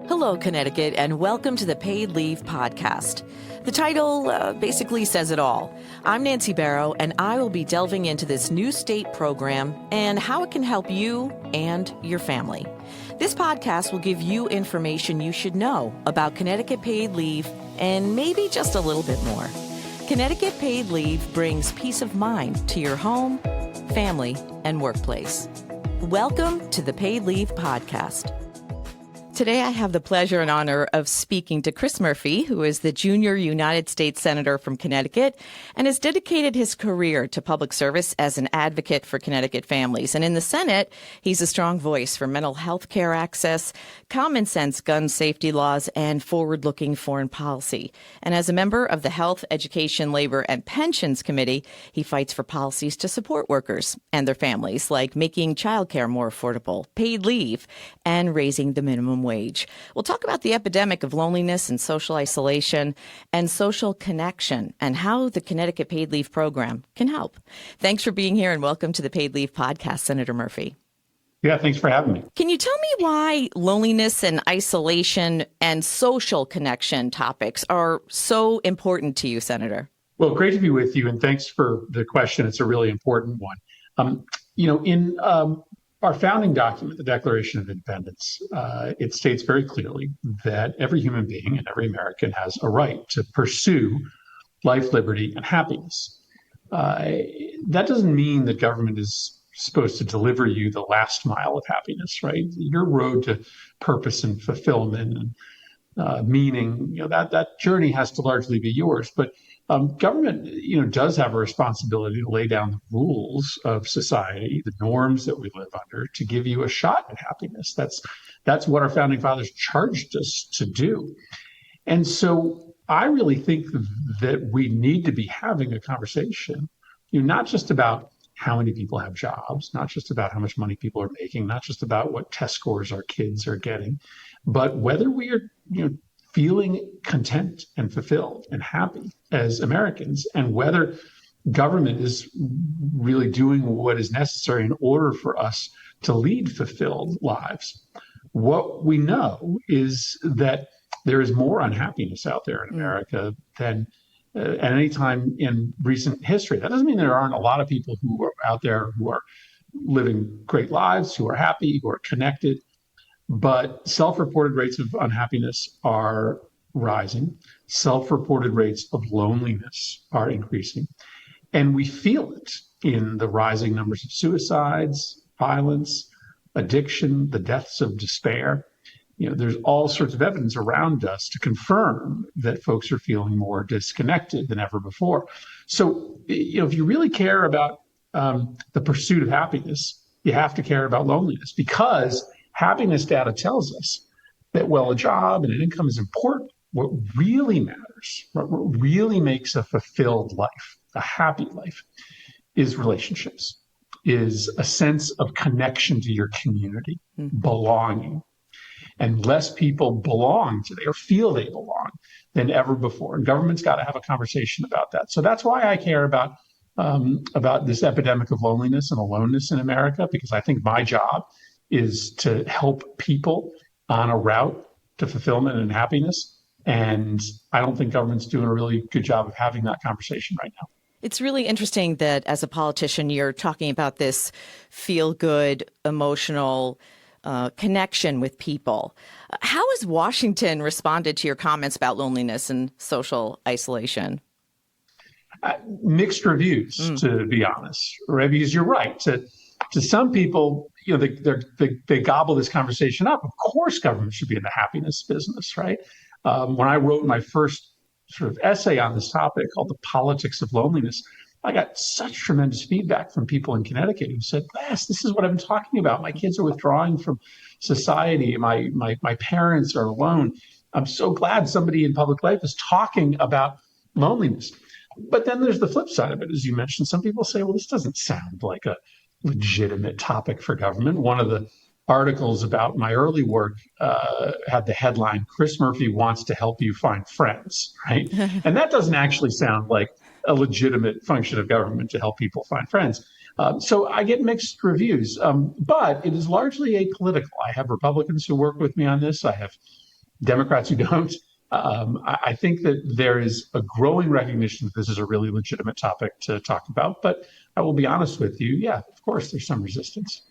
Hello, Connecticut, and welcome to the Paid Leave Podcast. The title basically says it all. I'm Nancy Barrow, and I will be delving into this new state program and how it can help you and your family. This podcast will give you information you should know about Connecticut paid leave and maybe just a little bit more. Connecticut paid leave brings peace of mind to your home, family, and workplace. Welcome to the Paid Leave Podcast. Today, I have the pleasure and honor of speaking to Chris Murphy, who is the junior United States Senator from Connecticut and has dedicated his career to public service as an advocate for Connecticut families. And in the Senate, he's a strong voice for mental health care access, common sense gun safety laws, and forward-looking foreign policy. And as a member of the Health, Education, Labor, and Pensions Committee, he fights for policies to support workers and their families, like making childcare more affordable, paid leave, and raising the minimum wage. We'll talk about the epidemic of loneliness and social isolation and social connection and how the Connecticut Paid Leave Program can help. Thanks for being here and welcome to the Paid Leave Podcast, Senator Murphy. Yeah, thanks for having me. Can you tell me why loneliness and isolation and social connection topics are so important to you, Senator? Well, great to be with you, and thanks for the question. It's a really important one. In our founding document, the Declaration of Independence, it states very clearly that every human being and every American has a right to pursue life, liberty, and happiness. That doesn't mean that government is supposed to deliver you the last mile of happiness, right? Your road to purpose and fulfillment and meaning, that journey has to largely be yours. But government, does have a responsibility to lay down the rules of society, the norms that we live under, to give you a shot at happiness. That's what our founding fathers charged us to do. And so I really think that we need to be having a conversation, not just about how many people have jobs, not just about how much money people are making, not just about what test scores our kids are getting, but whether we are, feeling content and fulfilled and happy as Americans, and whether government is really doing what is necessary in order for us to lead fulfilled lives. What we know is that there is more unhappiness out there in America than at any time in recent history. That doesn't mean there aren't a lot of people who are out there who are living great lives, who are happy, who are connected. But self-reported rates of unhappiness are rising. Self-reported rates of loneliness are increasing. And we feel it in the rising numbers of suicides, violence, addiction, the deaths of despair. There's all sorts of evidence around us to confirm that folks are feeling more disconnected than ever before. So, if you really care about the pursuit of happiness, you have to care about loneliness, because happiness data tells us that while a job and an income is important, what really matters, what really makes a fulfilled life, a happy life, is relationships, is a sense of connection to your community, belonging. And less people belong today or feel they belong than ever before. And government's got to have a conversation about that. So that's why I care about this epidemic of loneliness and aloneness in America, because I think my job is to help people on a route to fulfillment and happiness. And I don't think government's doing a really good job of having that conversation right now. It's really interesting that as a politician, you're talking about this feel-good, emotional connection with people. How has Washington responded to your comments about loneliness and social isolation? Mixed reviews, to be honest, right? Because you're right. To some people, they gobble this conversation up. Of course, government should be in the happiness business, right? When I wrote my first sort of essay on this topic called The Politics of Loneliness, I got such tremendous feedback from people in Connecticut who said, "Yes, this is what I've been talking about. My kids are withdrawing from society. My parents are alone. I'm so glad somebody in public life is talking about loneliness." But then there's the flip side of it. As you mentioned, some people say, well, this doesn't sound like a legitimate topic for government. One of the articles about my early work had the headline, "Chris Murphy wants to help you find friends," right? And that doesn't actually sound like a legitimate function of government to help people find friends. So I get mixed reviews, but it is largely apolitical. I have Republicans who work with me on this. I have Democrats who don't. I think that there is a growing recognition that this is a really legitimate topic to talk about. But I will be honest with you. Yeah, of course, there's some resistance.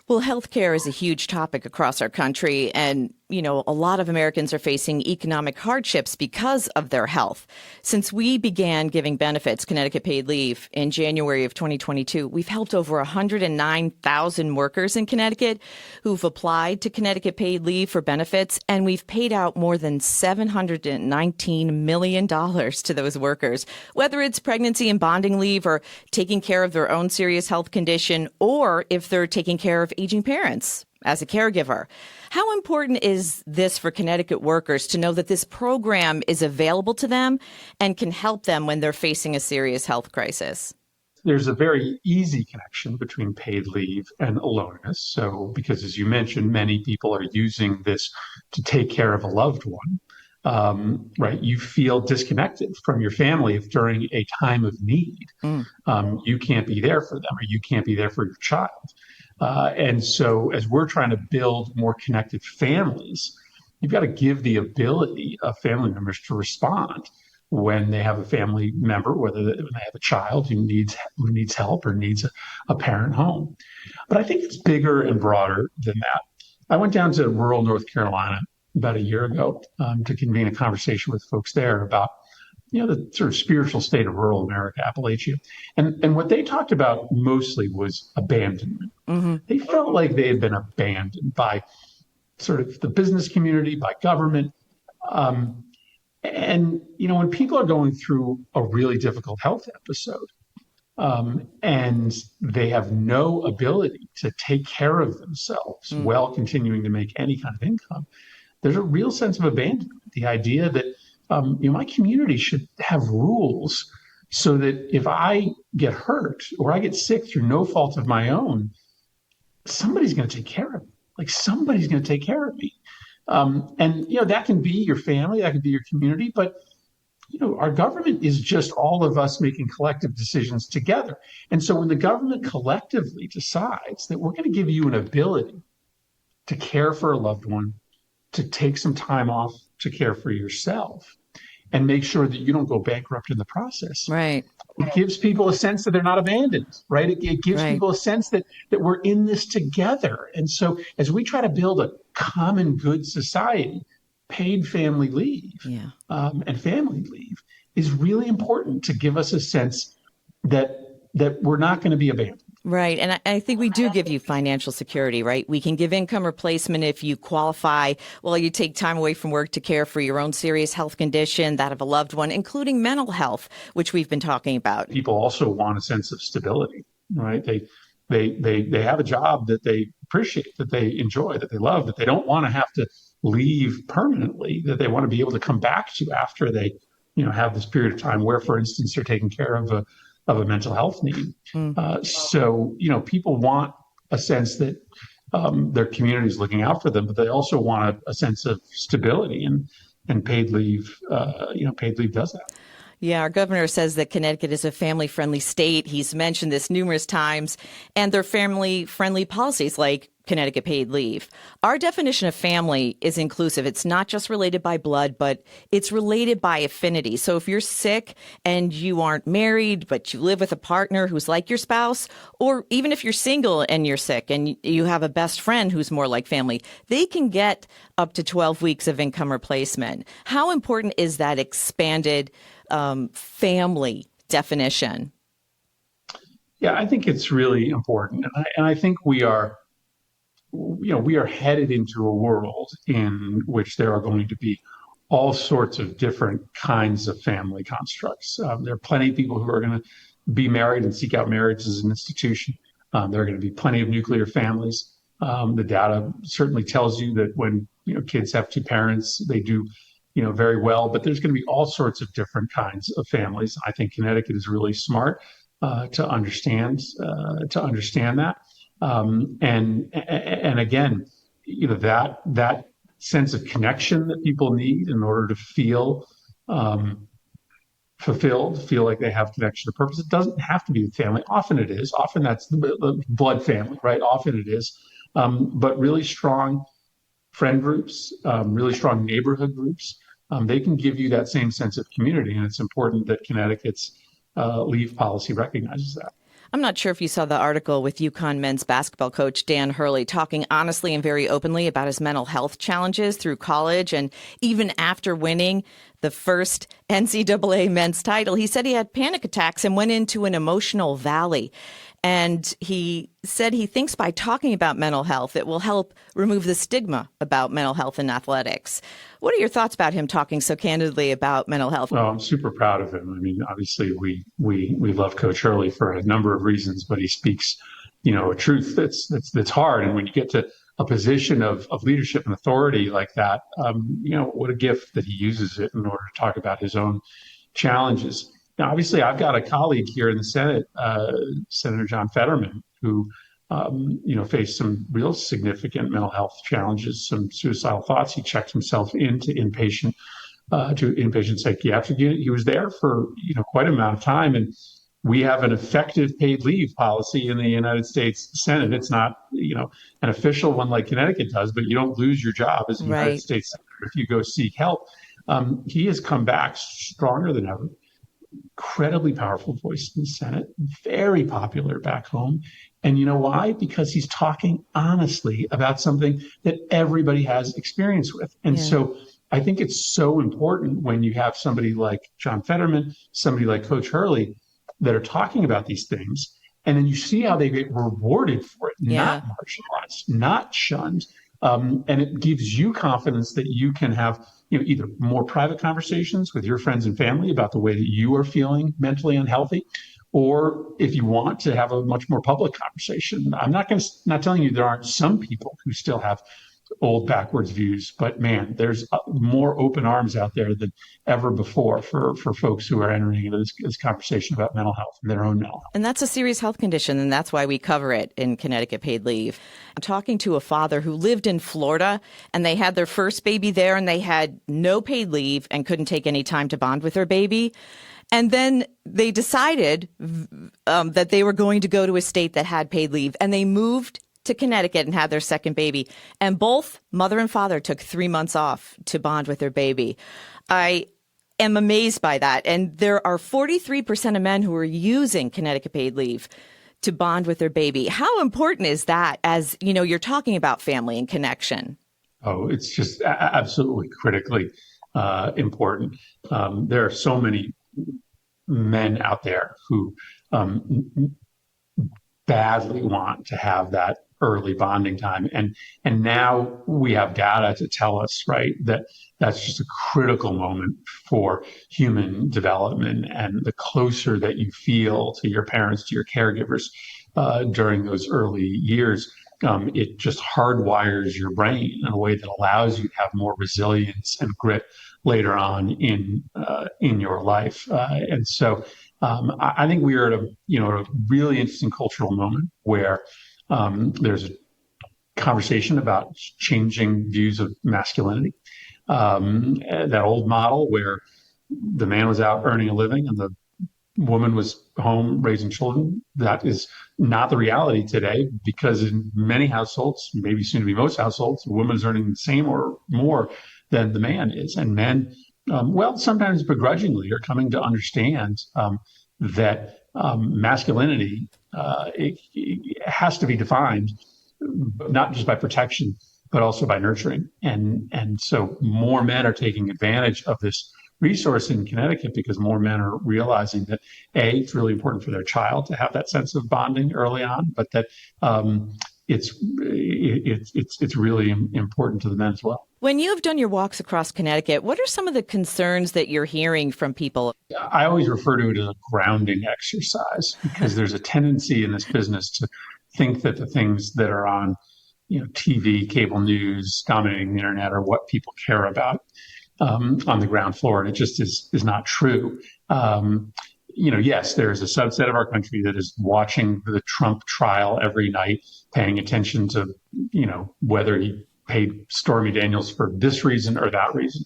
Well, healthcare is a huge topic across our country, and a lot of Americans are facing economic hardships because of their health. Since we began giving benefits, Connecticut paid leave, in January of 2022, we've helped over 109,000 workers in Connecticut who've applied to Connecticut paid leave for benefits, and we've paid out more than $719 million to those workers, whether it's pregnancy and bonding leave or taking care of their own serious health condition, or if they're taking care of aging parents as a caregiver. How important is this for Connecticut workers to know that this program is available to them and can help them when they're facing a serious health crisis? There's a very easy connection between paid leave and aloneness. So, because as you mentioned, many people are using this to take care of a loved one, right? You feel disconnected from your family if during a time of need, you can't be there for them or you can't be there for your child. And so as we're trying to build more connected families, you've got to give the ability of family members to respond when they have a family member, when they have a child who needs help or needs a parent home. But I think it's bigger and broader than that. I went down to rural North Carolina about a year ago to convene a conversation with folks there about the sort of spiritual state of rural America, Appalachia. And what they talked about mostly was abandonment. Mm-hmm. They felt like they had been abandoned by sort of the business community, by government. And when people are going through a really difficult health episode, and they have no ability to take care of themselves while continuing to make any kind of income, there's a real sense of abandonment. The idea that my community should have rules so that if I get hurt or I get sick through no fault of my own, somebody's going to take care of me. Like somebody's going to take care of me. And that can be your family, that can be your community, but our government is just all of us making collective decisions together. And so when the government collectively decides that we're going to give you an ability to care for a loved one, to take some time off to care for yourself, and make sure that you don't go bankrupt in the process. Right. It gives people a sense that they're not abandoned, right? It gives people a sense that we're in this together. And so as we try to build a common good society, paid family leave and family leave is really important to give us a sense that we're not going to be abandoned. Right. And I think we do give you financial security, right? We can give income replacement if you qualify. Well, you take time away from work to care for your own serious health condition, that of a loved one, including mental health, which we've been talking about. People also want a sense of stability, right? They have a job that they appreciate, that they enjoy, that they love, that they don't want to have to leave permanently, that they want to be able to come back to after they, have this period of time where, for instance, they're taking care of a mental health need. So, people want a sense that their community is looking out for them, but they also want a sense of stability, and paid leave, paid leave does that. Yeah, our governor says that Connecticut is a family-friendly state. He's mentioned this numerous times, and their family-friendly policies like Connecticut paid leave. Our definition of family is inclusive. It's not just related by blood, but it's related by affinity. So if you're sick and you aren't married, but you live with a partner who's like your spouse, or even if you're single and you're sick and you have a best friend who's more like family, they can get up to 12 weeks of income replacement. How important is that expanded family definition? Yeah, I think it's really important. And I think we are headed into a world in which there are going to be all sorts of different kinds of family constructs. There are plenty of people who are going to be married and seek out marriage as an institution. There are going to be plenty of nuclear families. The data certainly tells you that when kids have two parents, they do very well. But there's going to be all sorts of different kinds of families. I think Connecticut is really smart to understand that. And again, that sense of connection that people need in order to feel fulfilled, feel like they have connection to purpose. It doesn't have to be the family. Often it is. Often that's the blood family, right? Often it is. But really strong friend groups, really strong neighborhood groups. They can give you that same sense of community, and it's important that Connecticut's leave policy recognizes that. I'm not sure if you saw the article with UConn men's basketball coach Dan Hurley talking honestly and very openly about his mental health challenges through college. And even after winning the first NCAA men's title, he said he had panic attacks and went into an emotional valley. And he said he thinks by talking about mental health, it will help remove the stigma about mental health in athletics. What are your thoughts about him talking so candidly about mental health? Well, I'm super proud of him. I mean, obviously, we love Coach Hurley for a number of reasons, but he speaks, a truth that's hard. And when you get to a position of leadership and authority like that, what a gift that he uses it in order to talk about his own challenges. Now, obviously, I've got a colleague here in the Senate, Senator John Fetterman, who, faced some real significant mental health challenges, some suicidal thoughts. He checked himself into inpatient psychiatric unit. He was there for, quite an amount of time. And we have an effective paid leave policy in the United States Senate. It's not, an official one like Connecticut does, but you don't lose your job as a United States Senator if you go seek help. He has come back stronger than ever. Incredibly powerful voice in the Senate, very popular back home. And you know why? Because he's talking honestly about something that everybody has experience with. And so I think it's so important when you have somebody like John Fetterman, somebody like Coach Hurley that are talking about these things. And then you see how they get rewarded for it, not marginalized, not shunned. And it gives you confidence that you can have either more private conversations with your friends and family about the way that you are feeling mentally unhealthy, or if you want to have a much more public conversation. I'm not telling you there aren't some people who still have old backwards views, but man, there's more open arms out there than ever before for folks who are entering into this conversation about mental health and their own mental health. And that's a serious health condition, and that's why we cover it in Connecticut Paid Leave. I'm talking to a father who lived in Florida, and they had their first baby there, and they had no paid leave and couldn't take any time to bond with their baby. And then they decided that they were going to go to a state that had paid leave, and they moved to Connecticut and had their second baby. And both mother and father took 3 months off to bond with their baby. I am amazed by that. And there are 43% of men who are using Connecticut Paid Leave to bond with their baby. How important is that as, you're talking about family and connection? Oh, it's just absolutely critically important. There are so many men out there who badly want to have that early bonding time. And now we have data to tell us, right, that that's just a critical moment for human development. And the closer that you feel to your parents, to your caregivers during those early years, it just hardwires your brain in a way that allows you to have more resilience and grit later on in your life. And so I think we are at a really interesting cultural moment where there's a conversation about changing views of masculinity. That old model where the man was out earning a living and the woman was home raising children, that is not the reality today, because in many households, maybe soon to be most households, the woman is earning the same or more than the man is. And men, sometimes begrudgingly, are coming to understand that masculinity it has to be defined not just by protection, but also by nurturing. And so more men are taking advantage of this resource in Connecticut because more men are realizing that it's really important for their child to have that sense of bonding early on, but that it's really important to the men as well. When you've done your walks across Connecticut, what are some of the concerns that you're hearing from people? I always refer to it as a grounding exercise because there's a tendency in this business to think that the things that are on, TV, cable news, dominating the internet are what people care about on the ground floor, and it just is not true. Yes, there is a subset of our country that is watching the Trump trial every night, paying attention to, whether he paid Stormy Daniels for this reason or that reason.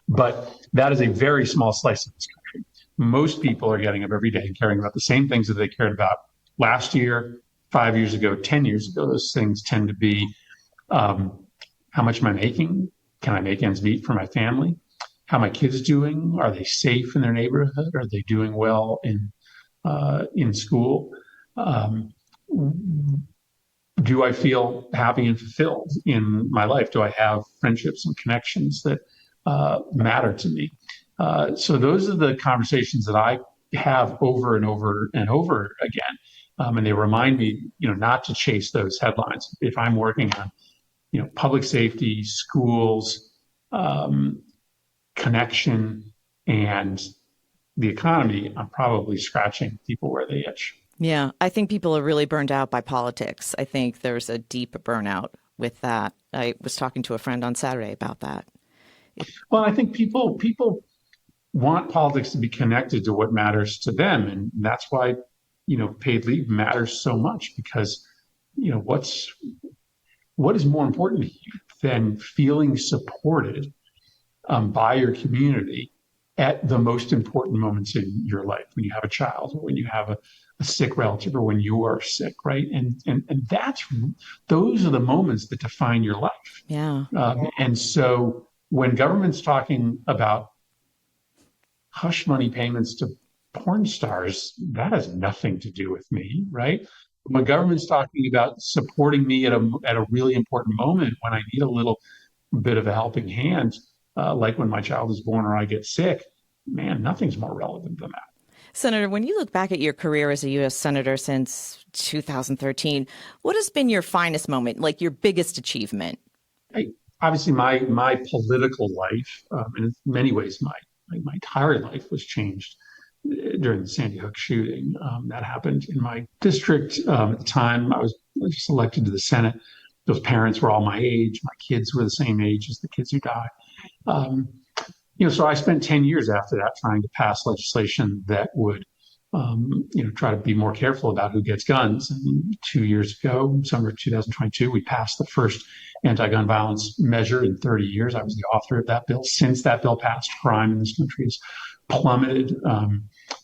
But that is a very small slice of this country. Most people are getting up every day and caring about the same things that they cared about last year, 5 years ago, 10 years ago. Those things tend to be, how much am I making? Can I make ends meet for my family? How are my kids doing? Are they safe in their neighborhood? Are they doing well in school? Um, do I feel happy and fulfilled in my life? Do I have friendships and connections that matter to me? So those are the conversations that I have over and over and over again. And they remind me, not to chase those headlines. If I'm working on, public safety, schools, connection, and the economy, I'm probably scratching people where they itch. Yeah, I think people are really burned out by politics. I think there's a deep burnout with that. I was talking to a friend on Saturday about that. Well, I think people want politics to be connected to what matters to them, and that's why paid leave matters so much, because what is more important to you than feeling supported by your community at the most important moments in your life, when you have a child, or when you have a sick relative, or when you are sick, right? And those are the moments that define your life. Yeah. And so when government's talking about hush money payments to porn stars, that has nothing to do with me, right? When government's talking about supporting me at a really important moment when I need a little bit of a helping hand, like when my child is born or I get sick, man, nothing's more relevant than that. Senator, when you look back at your career as a U.S. Senator since 2013, what has been your finest moment, like your biggest achievement? Obviously, my political life, and in many ways, my entire life was changed during the Sandy Hook shooting. That happened in my district. At the time, I was just elected to the Senate. Those parents were all my age. My kids were the same age as the kids who died. So I spent 10 years after that trying to pass legislation that would, try to be more careful about who gets guns. And 2 years ago, summer of 2022, we passed the first anti-gun violence measure in 30 years. I was the author of that bill. Since that bill passed, crime in this country has plummeted.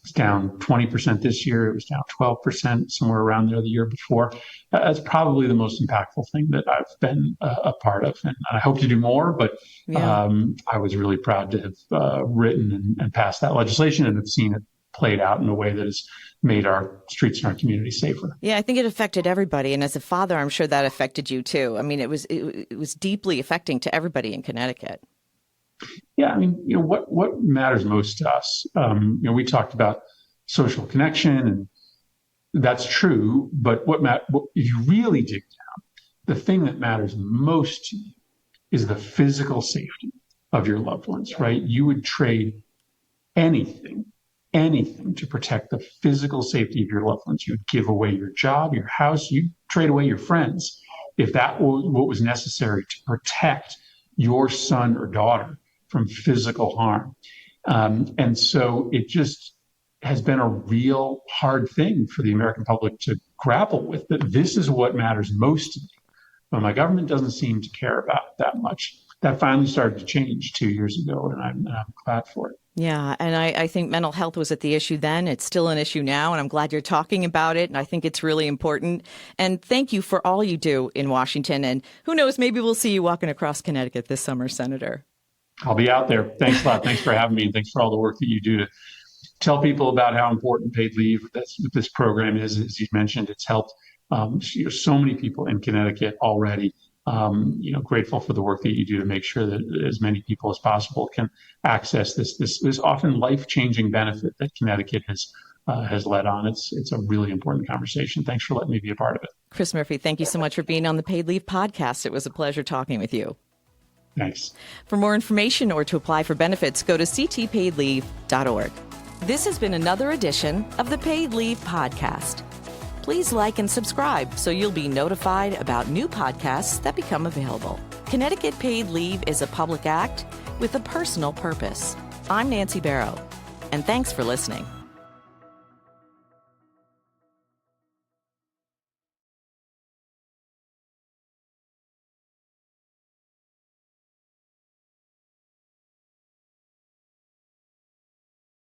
It's down 20% this year. It was down 12%, somewhere around there the year before. That's probably the most impactful thing that I've been a part of. And I hope to do more, but I was really proud to have written and passed that legislation and have seen it played out in a way that has made our streets and our community safer. Yeah, I think it affected everybody. And as a father, I'm sure that affected you too. I mean, it was deeply affecting to everybody in Connecticut. Yeah, I mean, what matters most to us? We talked about social connection, and that's true. But if you really dig down, the thing that matters most to you is the physical safety of your loved ones, right? You would trade anything to protect the physical safety of your loved ones. You'd give away your job, your house, you'd trade away your friends if that was what was necessary to protect your son or daughter from physical harm. And so it just has been a real hard thing for the American public to grapple with, that this is what matters most to me. But my government doesn't seem to care about it that much. That finally started to change 2 years ago, and I'm glad for it. Yeah, and I think mental health was at the issue then. It's still an issue now, and I'm glad you're talking about it, and I think it's really important. And thank you for all you do in Washington. And who knows, maybe we'll see you walking across Connecticut this summer, Senator. I'll be out there. Thanks a lot. Thanks for having me, and thanks for all the work that you do to tell people about how important paid leave this program is. As you mentioned, it's helped so many people in Connecticut already. Grateful for the work that you do to make sure that as many people as possible can access this often life-changing benefit that Connecticut has led on. It's a really important conversation. Thanks for letting me be a part of it. Chris Murphy, thank you so much for being on the Paid Leave podcast. It was a pleasure talking with you. Thanks. For more information or to apply for benefits, go to ctpaidleave.org. This has been another edition of the Paid Leave podcast. Please like and subscribe so you'll be notified about new podcasts that become available. Connecticut Paid Leave is a public act with a personal purpose. I'm Nancy Barrow, and thanks for listening.